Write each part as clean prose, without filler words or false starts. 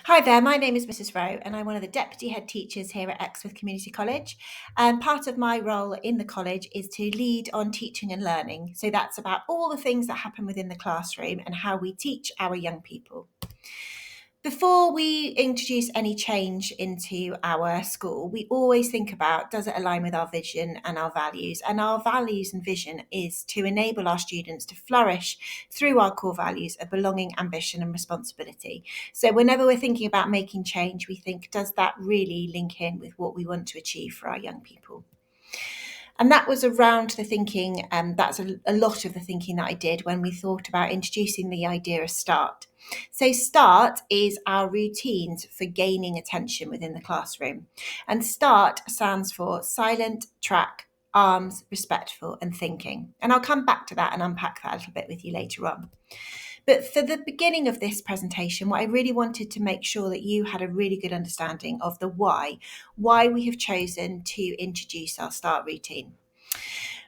Hi there, my name is Mrs. Rowe and I'm one of the Deputy Head Teachers here at Exmouth Community College. And part of my role in the college is to lead on teaching and learning. So that's about all the things that happen within the classroom and how we teach our young people. Before we introduce any change into our school, we always think about, does it align with our vision and our values? And our values and vision is to enable our students to flourish through our core values of belonging, ambition and responsibility. So whenever we're thinking about making change, we think, does that really link in with what we want to achieve for our young people? And that was around the thinking, that's a lot of the thinking that I did when we thought about introducing the idea of START. So, START is our routines for gaining attention within the classroom. And START stands for silent, track, arms, respectful, and thinking. And I'll come back to that and unpack that a little bit with you later on. But for the beginning of this presentation, what I really wanted to make sure that you had a really good understanding of the why we have chosen to introduce our START routine.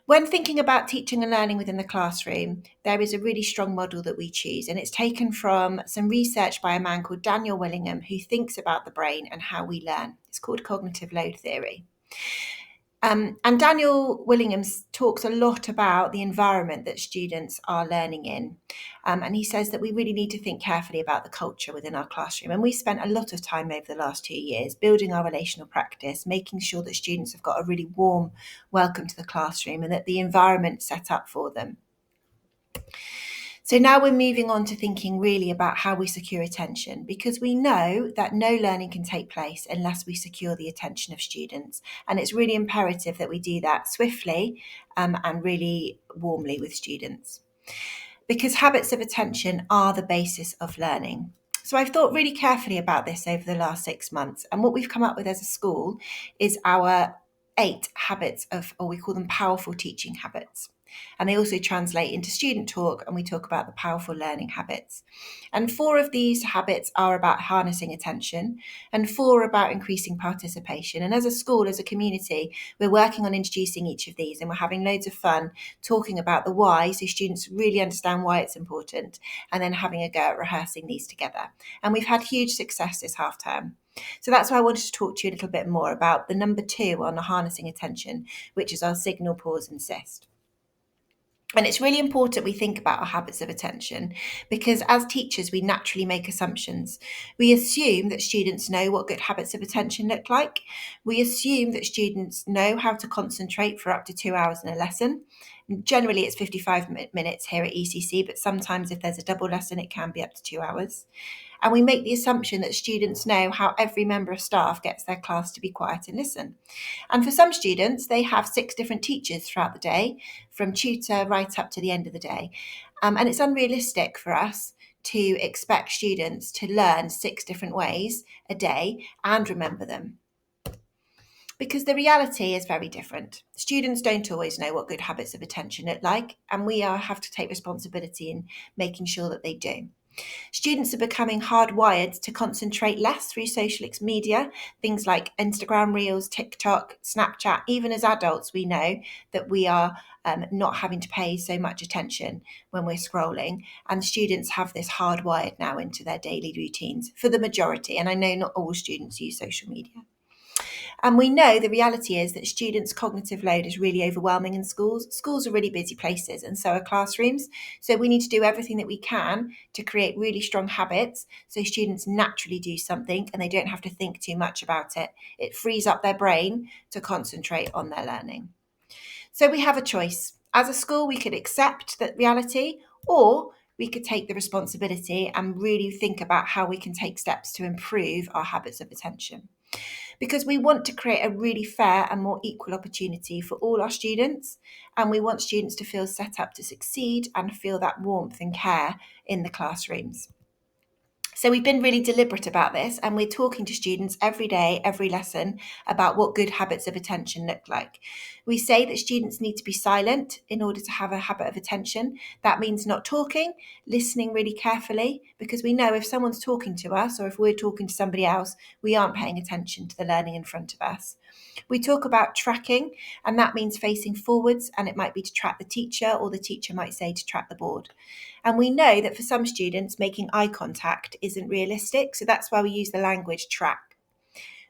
When thinking about teaching and learning within the classroom, there is a really strong model that we choose, and it's taken from some research by a man called Daniel Willingham, who thinks about the brain and how we learn. It's called cognitive load theory. And Daniel Willingham talks a lot about the environment that students are learning in. And he says that we really need to think carefully about the culture within our classroom. And we spent a lot of time over the last 2 years building our relational practice, making sure that students have got a really warm welcome to the classroom and that the environment's set up for them. So now we're moving on to thinking really about how we secure attention, because we know that no learning can take place unless we secure the attention of students. And it's really imperative that we do that swiftly and really warmly with students, because habits of attention are the basis of learning. So I've thought really carefully about this over the last 6 months. And what we've come up with as a school is our 8 habits of, or we call them powerful teaching habits. And they also translate into student talk, and we talk about the powerful learning habits. And 4 of these habits are about harnessing attention, and 4 are about increasing participation. And as a school, as a community, we're working on introducing each of these, and we're having loads of fun talking about the why, so students really understand why it's important, and then having a go at rehearsing these together. And we've had huge success this half term. So that's why I wanted to talk to you a little bit more about the number 2 on the harnessing attention, which is our signal, pause, insist. And it's really important we think about our habits of attention, because as teachers, we naturally make assumptions. We assume that students know what good habits of attention look like. We assume that students know how to concentrate for up to 2 hours in a lesson. Generally, it's 55 minutes here at ECC, but sometimes if there's a double lesson, it can be up to 2 hours. And we make the assumption that students know how every member of staff gets their class to be quiet and listen. And for some students, they have 6 different teachers throughout the day, from tutor right up to the end of the day. And it's unrealistic for us to expect students to learn 6 different ways a day and remember them, because the reality is very different. Students don't always know what good habits of attention look like, and we have to take responsibility in making sure that they do. Students are becoming hardwired to concentrate less through social media, things like Instagram Reels, TikTok, Snapchat. Even as adults, we know that we are not having to pay so much attention when we're scrolling. And students have this hardwired now into their daily routines for the majority. And I know not all students use social media. And we know the reality is that students' cognitive load is really overwhelming in schools. Schools are really busy places, and so are classrooms. So we need to do everything that we can to create really strong habits so students naturally do something and they don't have to think too much about it. It frees up their brain to concentrate on their learning. So we have a choice. As a school, we could accept that reality, or we could take the responsibility and really think about how we can take steps to improve our habits of attention, because we want to create a really fair and more equal opportunity for all our students, and we want students to feel set up to succeed and feel that warmth and care in the classrooms. So we've been really deliberate about this, and we're talking to students every day, every lesson, about what good habits of attention look like. We say that students need to be silent in order to have a habit of attention. That means not talking, listening really carefully, because we know if someone's talking to us or if we're talking to somebody else, we aren't paying attention to the learning in front of us. We talk about tracking, and that means facing forwards, and it might be to track the teacher, or the teacher might say to track the board. And we know that for some students, making eye contact isn't realistic. So that's why we use the language track.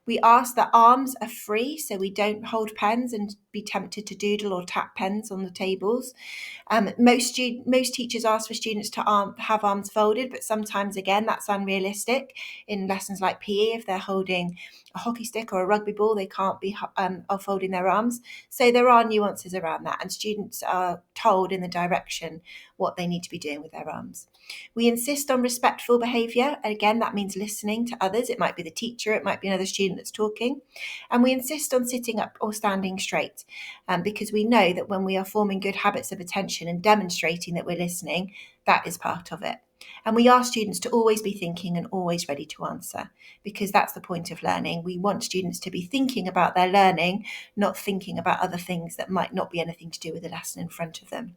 We ask that arms are free, so we don't hold pens and be tempted to doodle or tap pens on the tables. Most teachers ask for students to have arms folded, but sometimes, again, that's unrealistic. In lessons like PE, if they're holding a hockey stick or a rugby ball, they can't be folding their arms. So there are nuances around that, and students are told in the direction what they need to be doing with their arms. We insist on respectful behaviour, and again, that means listening to others. It might be the teacher, it might be another student that's talking. And we insist on sitting up or standing straight, because we know that when we are forming good habits of attention and demonstrating that we're listening, that is part of it. And we ask students to always be thinking and always ready to answer, because that's the point of learning. We want students to be thinking about their learning, not thinking about other things that might not be anything to do with the lesson in front of them.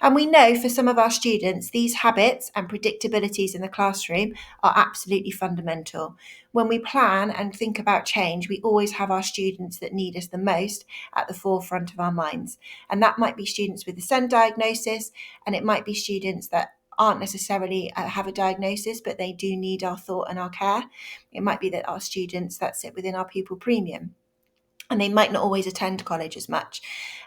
And we know for some of our students, these habits and predictabilities in the classroom are absolutely fundamental. When we plan and think about change, we always have our students that need us the most at the forefront of our minds. And that might be students with the SEND diagnosis, and it might be students that aren't necessarily have a diagnosis, but they do need our thought and our care. It might be that our students that sit within our pupil premium, and they might not always attend college as much.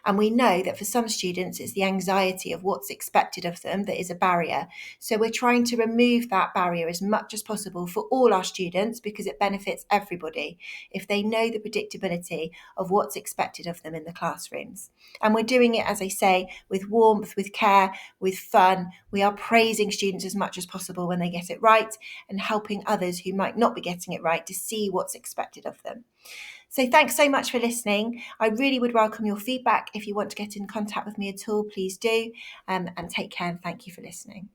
And we know that for some students, it's the anxiety of what's expected of them that is a barrier. So we're trying to remove that barrier as much as possible for all our students, because it benefits everybody if they know the predictability of what's expected of them in the classrooms. And we're doing it, as I say, with warmth, with care, with fun. We are praising students as much as possible when they get it right, and helping others who might not be getting it right to see what's expected of them. So thanks so much for listening. I really would welcome your feedback. If you want to get in contact with me at all, please do. And take care, and thank you for listening.